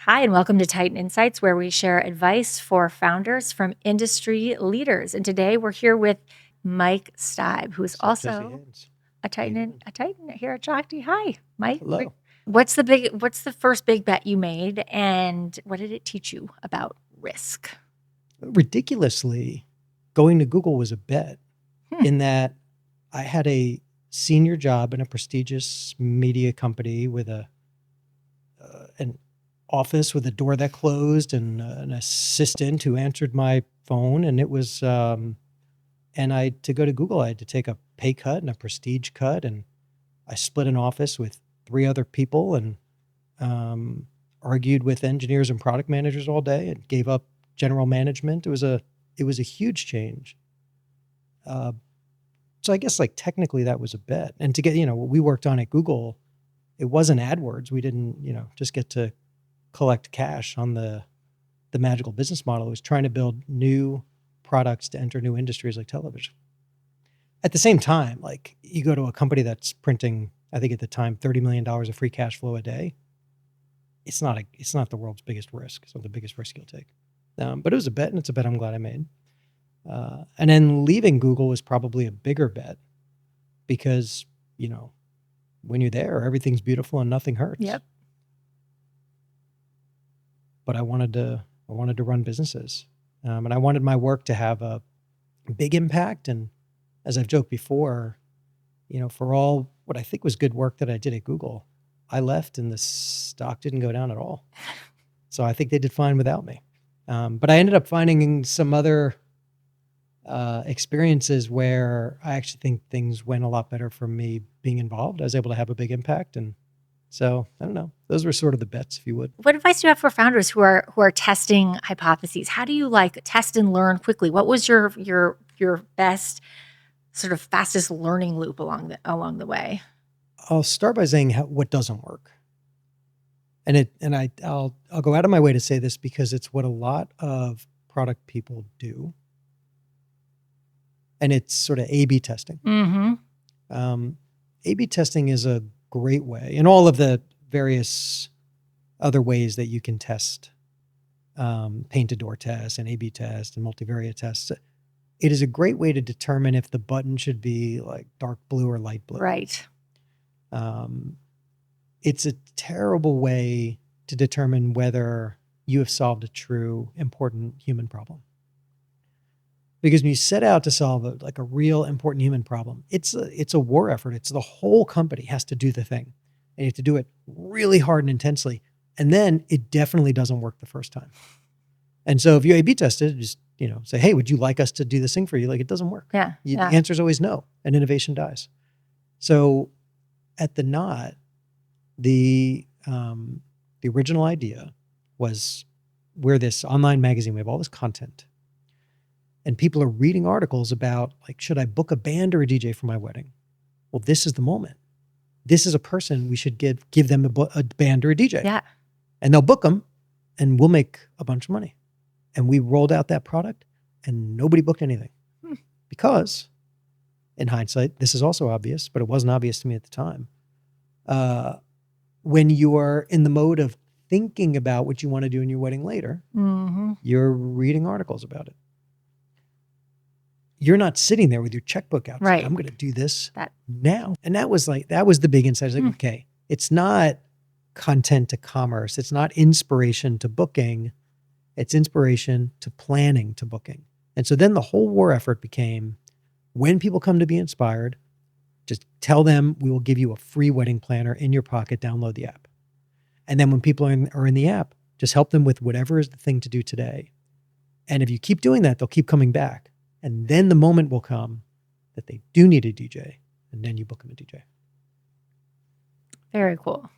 Hi, and welcome to Titan Insights, where we share advice for founders from industry leaders. And today we're here with Mike Steib, who is also Haines. a Titan here at Shakti. Hi, Mike. Hello. What's the first big bet you made, and what did it teach you about risk? Ridiculously, going to Google was a bet in that I had a senior job in a prestigious media company with an office with a door that closed and an assistant who answered my phone. And it was, to go to Google, I had to take a pay cut and a prestige cut. And I split an office with 3 other people and argued with engineers and product managers all day and gave up general management. It was a huge change. So I guess technically that was a bet. And to get, what we worked on at Google, it wasn't AdWords. We didn't, just get to collect cash on the magical business model. It was trying to build new products to enter new industries like television. At the same time, you go to a company that's printing, I think at the time, $30 million of free cash flow a day. It's not the world's biggest risk. It's not the biggest risk you'll take. But it was a bet, and it's a bet I'm glad I made. And then leaving Google was probably a bigger bet because, when you're there, everything's beautiful and nothing hurts. Yep. But I wanted to run businesses, and I wanted my work to have a big impact. And as I've joked before, for all what I think was good work that I did at Google, I left and the stock didn't go down at all. So I think they did fine without me. But I ended up finding some other experiences where I actually think things went a lot better from me being involved. I was able to have a big impact. And so I don't know. Those were sort of the bets, if you would. What advice do you have for founders who are testing hypotheses? How do you test and learn quickly? What was your best sort of fastest learning loop along the way? I'll start by saying what doesn't work. And I'll go out of my way to say this because it's what a lot of product people do. And it's sort of A/B testing. Mm-hmm. A/B testing is a great way, and all of the various other ways that you can test, painted door tests and A/B tests and multivariate tests. It is a great way to determine if the button should be dark blue or light blue. Right. It's a terrible way to determine whether you have solved a true important human problem. Because when you set out to solve a real important human problem, it's a war effort. It's the whole company has to do the thing. And you have to do it really hard and intensely. And then it definitely doesn't work the first time. And so if you A/B test it, just say, hey, would you like us to do this thing for you? It doesn't work. Yeah. The answer is always no, and innovation dies. So at the Knot, the original idea was we're this online magazine. We have all this content. And people are reading articles about, should I book a band or a DJ for my wedding? Well, this is the moment. This is a person we should give them a band or a DJ. Yeah. And they'll book them, and we'll make a bunch of money. And we rolled out that product, and nobody booked anything. Because, in hindsight, this is also obvious, but it wasn't obvious to me at the time. When you are in the mode of thinking about what you want to do in your wedding later, mm-hmm. you're reading articles about it. You're not sitting there with your checkbook out. Right. I'm going to do this now. And that was the big insight. I was okay, it's not content to commerce. It's not inspiration to booking. It's inspiration to planning to booking. And so then the whole war effort became, when people come to be inspired, just tell them we will give you a free wedding planner in your pocket, download the app. And then when people are in the app, just help them with whatever is the thing to do today. And if you keep doing that, they'll keep coming back. And then the moment will come that they do need a DJ, and then you book them a DJ. Very cool.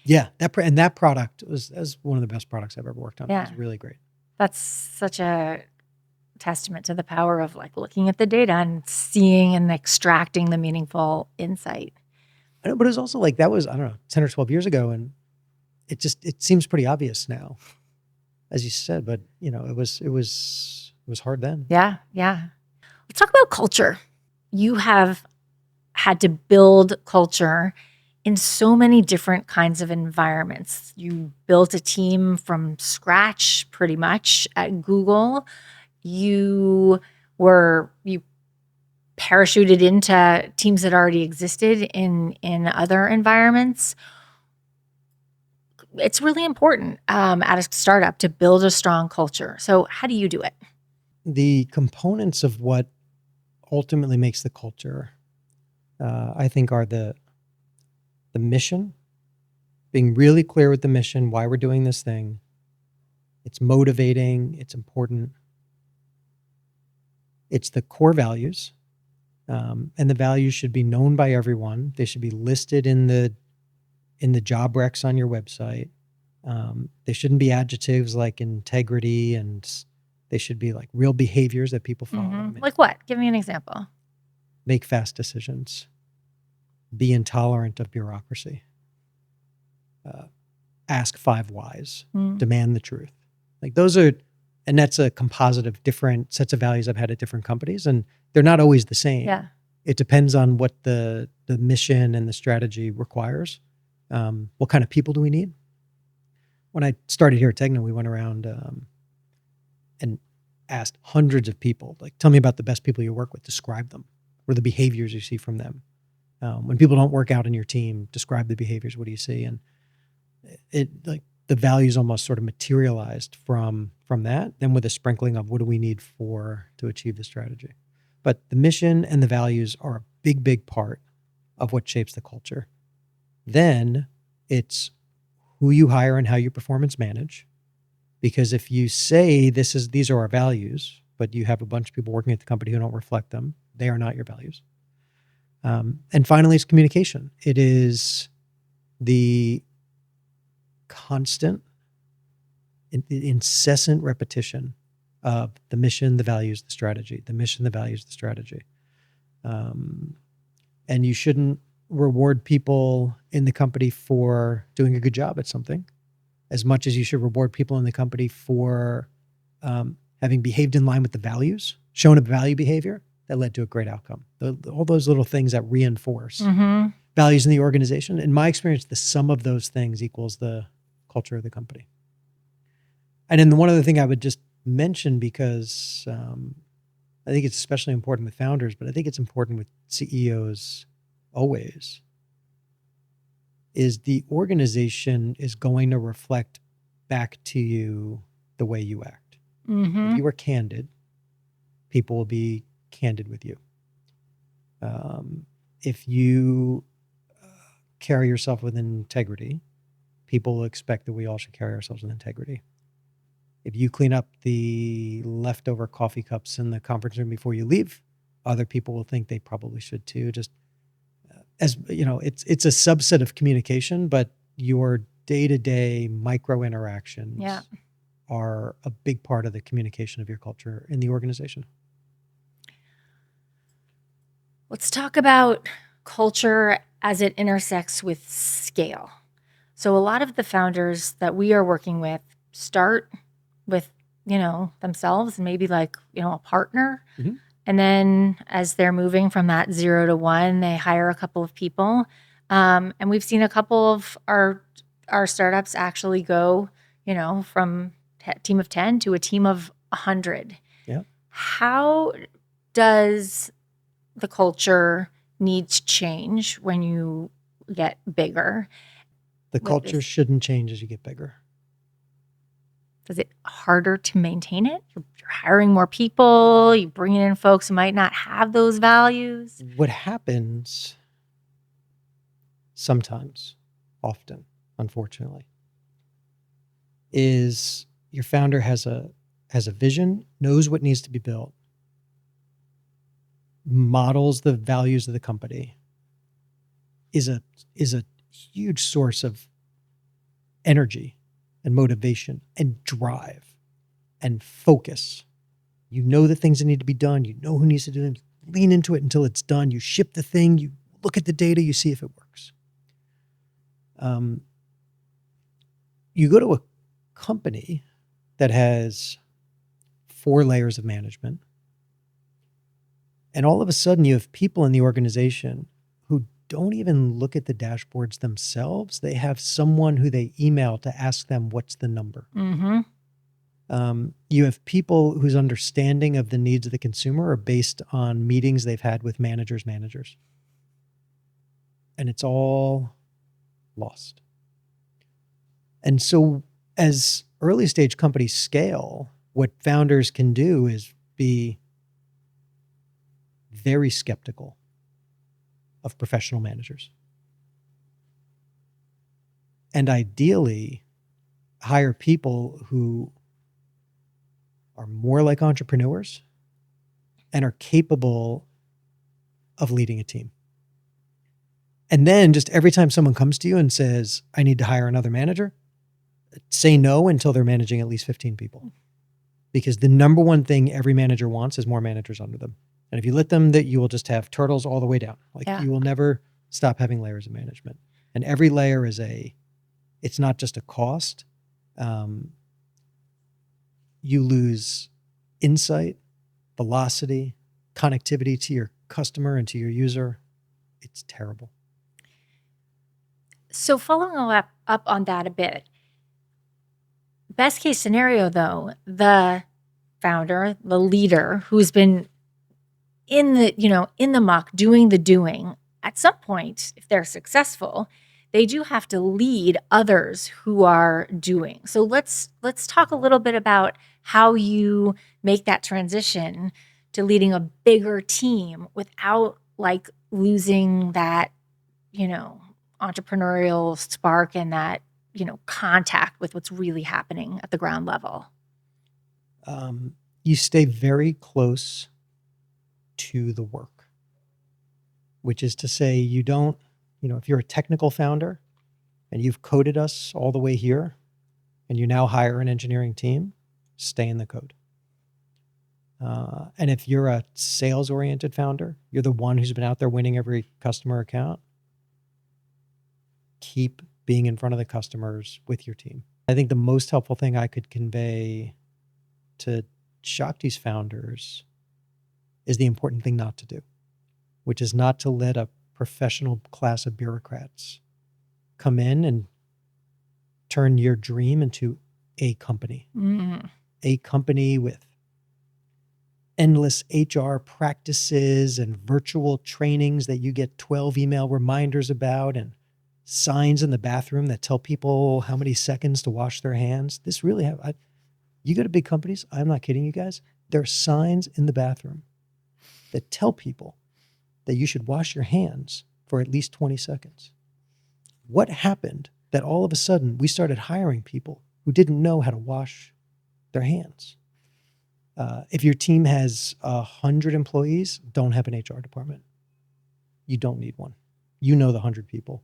Yeah, that product was one of the best products I've ever worked on. Yeah. It was really great. That's such a testament to the power of looking at the data and seeing and extracting the meaningful insight. I know, but it was also that was, I don't know, 10 or 12 years ago, and it seems pretty obvious now, as you said, but it was hard then. Yeah. Let's talk about culture. You have had to build culture in so many different kinds of environments. You built a team from scratch pretty much at Google. You parachuted into teams that already existed in other environments. It's really important at a startup to build a strong culture. So how do you do it? The components of what ultimately makes the culture, I think, are the mission, being really clear with the mission, why we're doing this thing. It's motivating, it's important. It's the core values, and the values should be known by everyone. They should be listed in the job recs on your website. They shouldn't be adjectives like integrity, and they should be like real behaviors that people follow. Mm-hmm. Like what? Give me an example. Make fast decisions. Be intolerant of bureaucracy. Ask 5 whys. Demand the truth. Like those are, and that's a composite of different sets of values I've had at different companies, and they're not always the same. Yeah. It depends on what the mission and the strategy requires. What kind of people do we need? When I started here at Tegna, we went around and asked hundreds of people, like, tell me about the best people you work with, describe them. What are the behaviors you see from them? When people don't work out in your team, describe the behaviors. What do you see? And it like the values almost sort of materialized from that, then with a sprinkling of what do we need to achieve the strategy. But the mission and the values are a big, big part of what shapes the culture. Then it's who you hire and how you performance manage. Because if you say these are our values, but you have a bunch of people working at the company who don't reflect them, they are not your values. And finally, it's communication. It is the constant, incessant repetition of the mission, the values, the strategy, the mission, the values, the strategy. And you shouldn't reward people in the company for doing a good job at something as much as you should reward people in the company for having behaved in line with the values, shown a value behavior that led to a great outcome. All those little things that reinforce values in the organization. In my experience, the sum of those things equals the culture of the company. And then the one other thing I would just mention, because I think it's especially important with founders, but I think it's important with CEOs always, is the organization is going to reflect back to you the way you act. If you are candid, people will be candid with you. If you carry yourself with integrity, people will expect that we all should carry ourselves with integrity. If you clean up the leftover coffee cups in the conference room before you leave, other people will think they probably should too. Just as you know, it's a subset of communication, but your day-to-day micro interactions are a big part of the communication of your culture in the organization. Let's talk about culture as it intersects with scale. So a lot of the founders that we are working with start with, themselves and maybe like, a partner. And then as they're moving from that 0 to 1, they hire a couple of people. And we've seen a couple of our startups actually go, from a team of 10 to a team of 100. Yeah. How does the culture need to change when you get bigger? The culture shouldn't change as you get bigger. Is it harder to maintain it? You're hiring more people, you're bringing in folks who might not have those values. What happens sometimes, often, unfortunately, is your founder has a vision, knows what needs to be built, models the values of the company, is a huge source of energy and motivation and drive and focus. You know the things that need to be done. You know who needs to do them. You lean into it until it's done. You ship the thing. You look at the data. You see if it works. You go to a company that has 4 layers of management, and all of a sudden you have people in the organization who don't even look at the dashboards themselves. They have someone who they email to ask them what's the number. Mm-hmm. You have people whose understanding of the needs of the consumer are based on meetings they've had with managers. And it's all lost. And so as early stage companies scale, what founders can do is be very skeptical of professional managers. And ideally, hire people who are more like entrepreneurs and are capable of leading a team. And then just every time someone comes to you and says, I need to hire another manager, say no until they're managing at least 15 people. Because the number one thing every manager wants is more managers under them. And if you let them, that you will just have turtles all the way down. You will never stop having layers of management. And every layer is it's not just a cost. You lose insight, velocity, connectivity to your customer and to your user. It's terrible. So following up on that a bit, best case scenario though, the founder, the leader who's been in the muck, doing the doing, at some point, if they're successful, they do have to lead others who are doing. So let's talk a little bit about how you make that transition to leading a bigger team without losing that, entrepreneurial spark and that, contact with what's really happening at the ground level. You stay very close to the work, which is to say you don't, if you're a technical founder and you've coded us all the way here and you now hire an engineering team, stay in the code. And if you're a sales-oriented founder, you're the one who's been out there winning every customer account, keep being in front of the customers with your team. I think the most helpful thing I could convey to Shakti's founders is the important thing not to do, which is not to let a professional class of bureaucrats come in and turn your dream into a company. Mm. A company with endless HR practices and virtual trainings that you get 12 email reminders about and signs in the bathroom that tell people how many seconds to wash their hands. You go to big companies, I'm not kidding you guys, there are signs in the bathroom that tell people that you should wash your hands for at least 20 seconds. What happened that all of a sudden we started hiring people who didn't know how to wash their hands? If your team has 100 employees, don't have an HR department. You don't need one. You know the 100 people.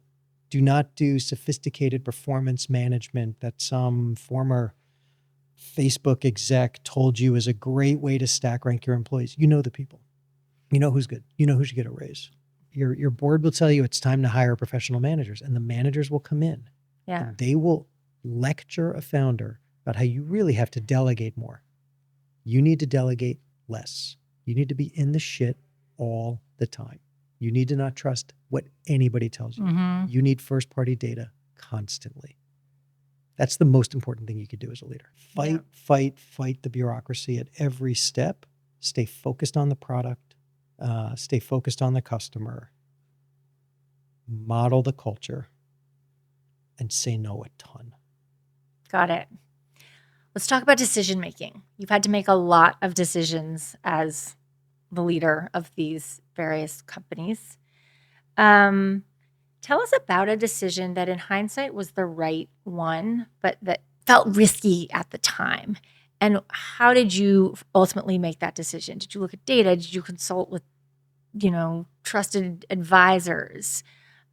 Do not do sophisticated performance management that some former Facebook exec told you is a great way to stack rank your employees. You know the people. You know who's good. You know who should get a raise. Your board will tell you it's time to hire professional managers, and the managers will come in. Yeah. And they will lecture a founder about how you really have to delegate more. You need to delegate less. You need to be in the shit all the time. You need to not trust what anybody tells you. Mm-hmm. You need first-party data constantly. That's the most important thing you could do as a leader. Fight the bureaucracy at every step. Stay focused on the product. Stay focused on the customer. Model the culture. And say no a ton. Got it. Let's talk about decision making. You've had to make a lot of decisions as the leader of these various companies. Tell us about a decision that in hindsight was the right one, but that felt risky at the time. And how did you ultimately make that decision? Did you look at data? Did you consult with, trusted advisors?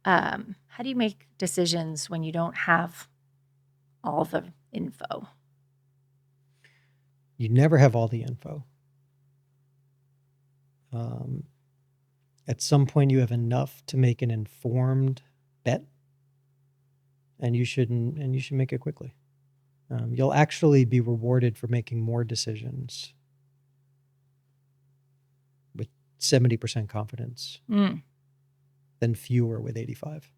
How do you make decisions when you don't have all the info? You never have all the info. At some point, you have enough to make an informed bet, and you should make it quickly. You'll actually be rewarded for making more decisions with 70% confidence than than fewer with 85.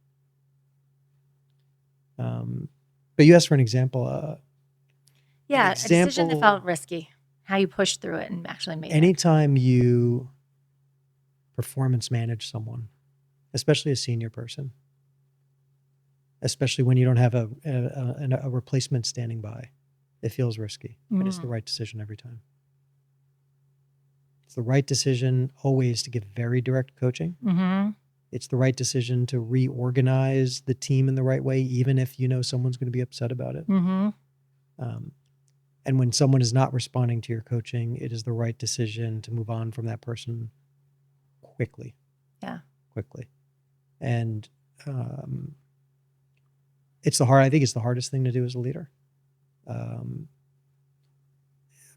But you asked for an example. A decision that example, felt risky. How you pushed through it and actually made it. anytime you performance manage someone, especially a senior person, especially when you don't have a replacement standing by, it feels risky. But it's the right decision every time. It's the right decision always to give very direct coaching. Mm-hmm. It's the right decision to reorganize the team in the right way, even if you know someone's going to be upset about it. Mm-hmm. And when someone is not responding to your coaching, it is the right decision to move on from that person quickly. Yeah. Quickly. And I think it's the hardest thing to do as a leader.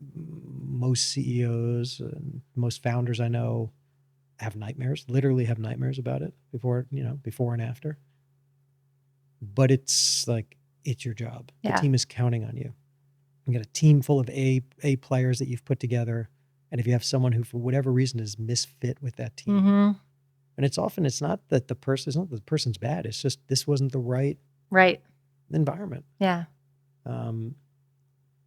Most CEOs and most founders I know have nightmares, literally have nightmares about it before and after. But it's like, it's your job. Yeah. The team is counting on you. You got a team full of A players that you've put together. And if you have someone who, for whatever reason, is misfit with that team, and it's not that the person's bad. It's just, this wasn't the right environment. Yeah.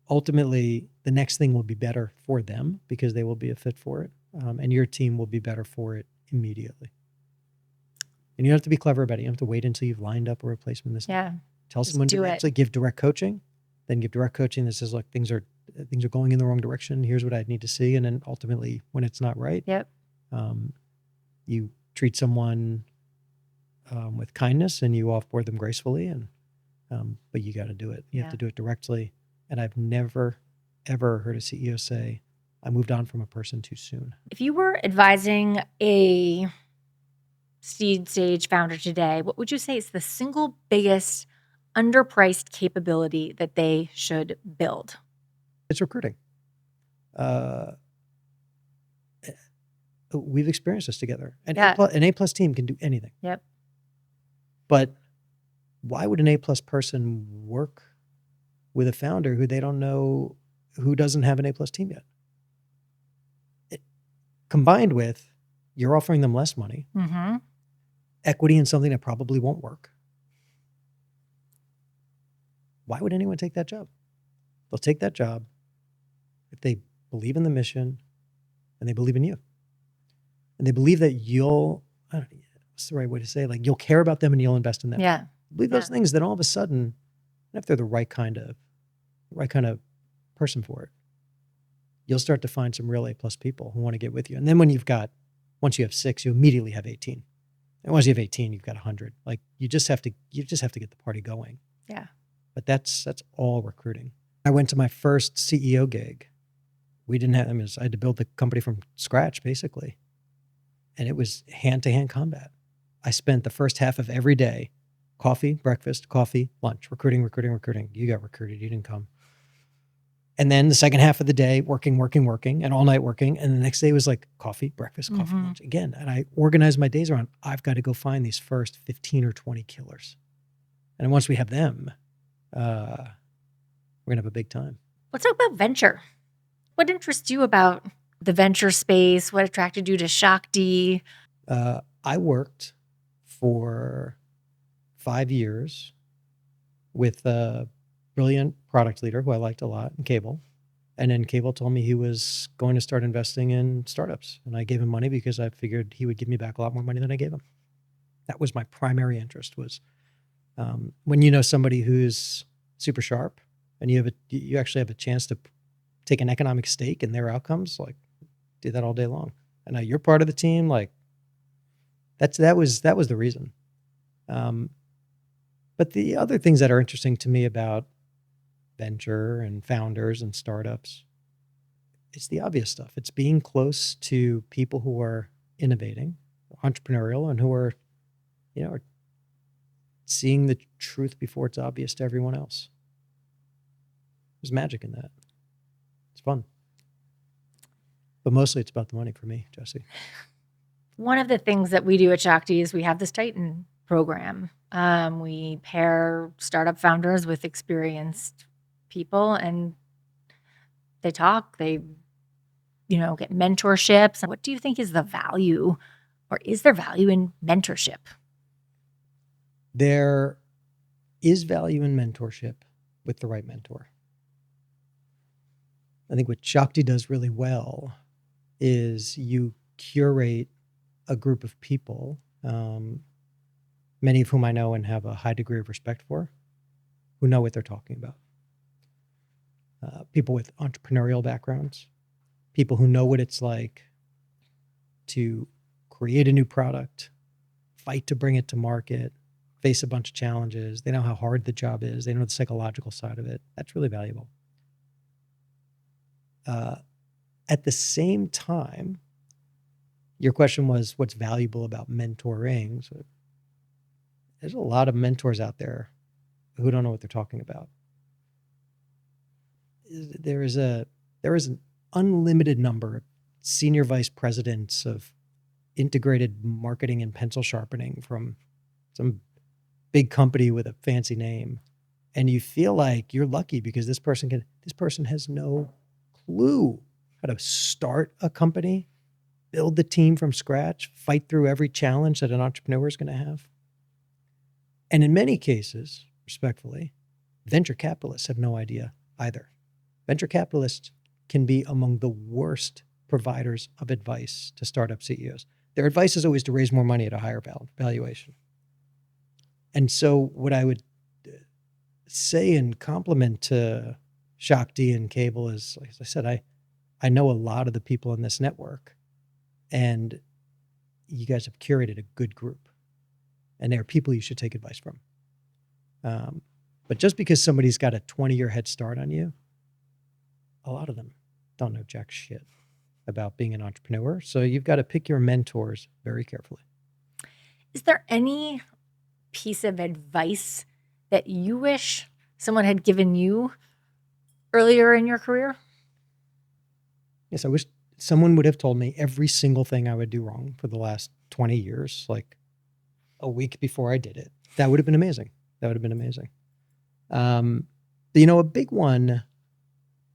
Ultimately, the next thing will be better for them because they will be a fit for it. And your team will be better for it immediately. And you don't have to be clever about it. You don't have to wait until you've lined up a replacement. Tell someone to actually give direct coaching, then give direct coaching that says, look, things are going in the wrong direction. Here's what I need to see. And then ultimately, when it's not right, you treat someone with kindness and you offboard them gracefully. And but you got to do it. You have to do it directly. And I've never, ever heard a CEO say, I moved on from a person too soon. If you were advising a seed stage founder today, what would you say is the single biggest underpriced capability that they should build? It's recruiting. We've experienced this together. An A+ team can do anything. Yep. But why would an A+ person work with a founder who they don't know, who doesn't have an A+ team yet? Combined with, you're offering them less money, equity in something that probably won't work. Why would anyone take that job? They'll take that job if they believe in the mission and they believe in you. And they believe that what's the right way to say it? Like, you'll care about them and you'll invest in them. Yeah. Believe those things, then all of a sudden, if they're the right kind of person for it, you'll start to find some real A+ people who want to get with you. And then once you have 6, you immediately have 18. And once you have 18, you've got 100. Like, you just have to get the party going. Yeah. But that's all recruiting. I went to my first CEO gig. I had to build the company from scratch, basically. And it was hand-to-hand combat. I spent the first half of every day, coffee, breakfast, coffee, lunch, recruiting. You got recruited, you didn't come. And then the second half of the day, working, and all night working. And the next day was like coffee, breakfast, coffee, lunch again. And I organized my days around, I've got to go find these first 15 or 20 killers. And once we have them, we're going to have a big time. Let's talk about venture. What interests you about the venture space? What attracted you to Shakti? I worked for 5 years with a brilliant product leader who I liked a lot in cable. And then cable told me he was going to start investing in startups. And I gave him money because I figured he would give me back a lot more money than I gave him. That was my primary interest, was when you know somebody who's super sharp and you actually have a chance to take an economic stake in their outcomes, like, do that all day long. And now you're part of the team. Like, that was the reason. But the other things that are interesting to me about venture and founders and startups, it's the obvious stuff. It's being close to people who are innovating, entrepreneurial, and who are seeing the truth before it's obvious to everyone else. There's magic in that. It's fun. But mostly it's about the money for me, Jesse. One of the things that we do at Shakti is we have this Titan program. We pair startup founders with experienced people, and they talk, they get mentorships. What do you think is the value Or is there value in mentorship? There is value in mentorship with the right mentor. I think what Shakti does really well is you curate a group of people, many of whom I know and have a high degree of respect for, who know what they're talking about. People with entrepreneurial backgrounds, people who know what it's like to create a new product, fight to bring it to market, face a bunch of challenges. They know how hard the job is. They know the psychological side of it. That's really valuable. At the same time, your question was, what's valuable about mentoring? So there's a lot of mentors out there who don't know what they're talking about. There is an unlimited number of senior vice presidents of integrated marketing and pencil sharpening from some big company with a fancy name. And you feel like you're lucky because this person has no clue how to start a company, build the team from scratch, fight through every challenge that an entrepreneur is going to have. And in many cases, respectfully, venture capitalists have no idea either. Venture capitalists can be among the worst providers of advice to startup CEOs. Their advice is always to raise more money at a higher valuation. And so what I would say in compliment to Shakti and Cable is, like I said, I know a lot of the people in this network, and you guys have curated a good group, and they are people you should take advice from. But just because somebody's got a 20-year head start on you, a lot of them don't know jack shit about being an entrepreneur. So you've got to pick your mentors very carefully. Is there any piece of advice that you wish someone had given you earlier in your career? Yes, I wish someone would have told me every single thing I would do wrong for the last 20 years, like a week before I did it. That would have been amazing. A big one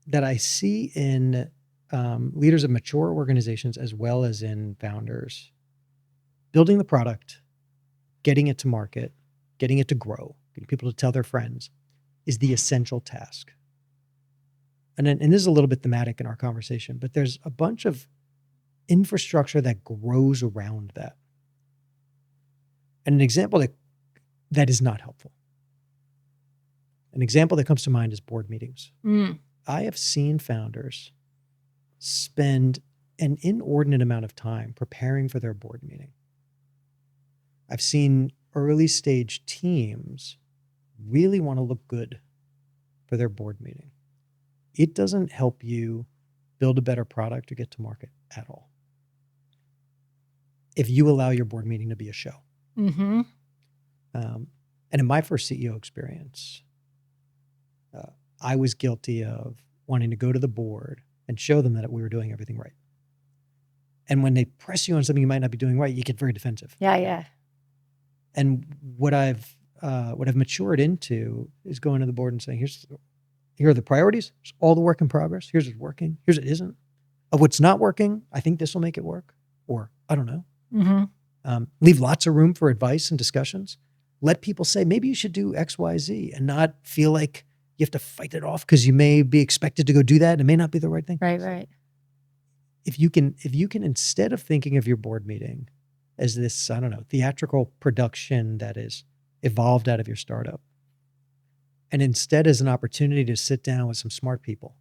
that I see in leaders of mature organizations as well as in founders, building the product, getting it to market, getting it to grow, getting people to tell their friends is the essential task. And this is a little bit thematic in our conversation, but there's a bunch of infrastructure that grows around that. And an example that is not helpful. An example that comes to mind is board meetings. I have seen founders spend an inordinate amount of time preparing for their board meeting. I've seen early stage teams really want to look good for their board meeting. It doesn't help you build a better product or get to market at all if you allow your board meeting to be a show. Mm-hmm. And in my first CEO experience, I was guilty of wanting to go to the board and show them that we were doing everything right. And when they press you on something you might not be doing right, you get very defensive. Yeah. And what I've matured into is going to the board and saying, here are the priorities. Here's all the work in progress. Here's what's working. Here's what isn't. Of what's not working, I think this will make it work. Or I don't know. Mm-hmm. Leave lots of room for advice and discussions. Let people say, maybe you should do X, Y, Z, and not feel like you have to fight it off because you may be expected to go do that. And it may not be the right thing. Right. If you can, instead of thinking of your board meeting as this, I don't know, theatrical production that is evolved out of your startup, and instead as an opportunity to sit down with some smart people.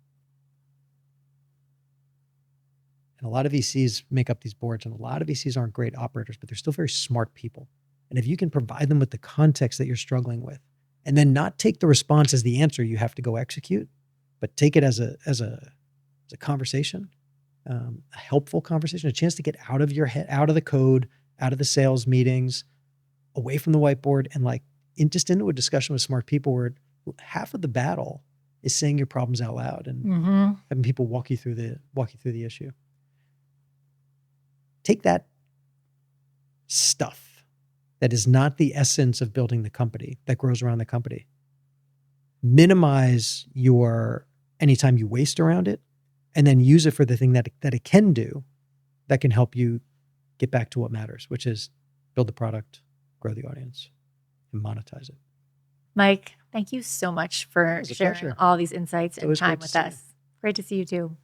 And a lot of VCs make up these boards, and a lot of VCs aren't great operators, but they're still very smart people. And if you can provide them with the context that you're struggling with, and then not take the response as the answer you have to go execute, but take it as a conversation, a helpful conversation, a chance to get out of your head, out of the code, out of the sales meetings, away from the whiteboard, and just into a discussion with smart people where half of the battle is saying your problems out loud and having people walk you through the issue. Take that stuff that is not the essence of building the company, that grows around the company. Minimize any time you waste around it, and then use it for the thing that it can do, that can help you get back to what matters, which is build the product, grow the audience, and monetize it. Mike, thank you so much for It was a sharing pleasure. all these insights It's and always time great to with see you. us. Great to see you too.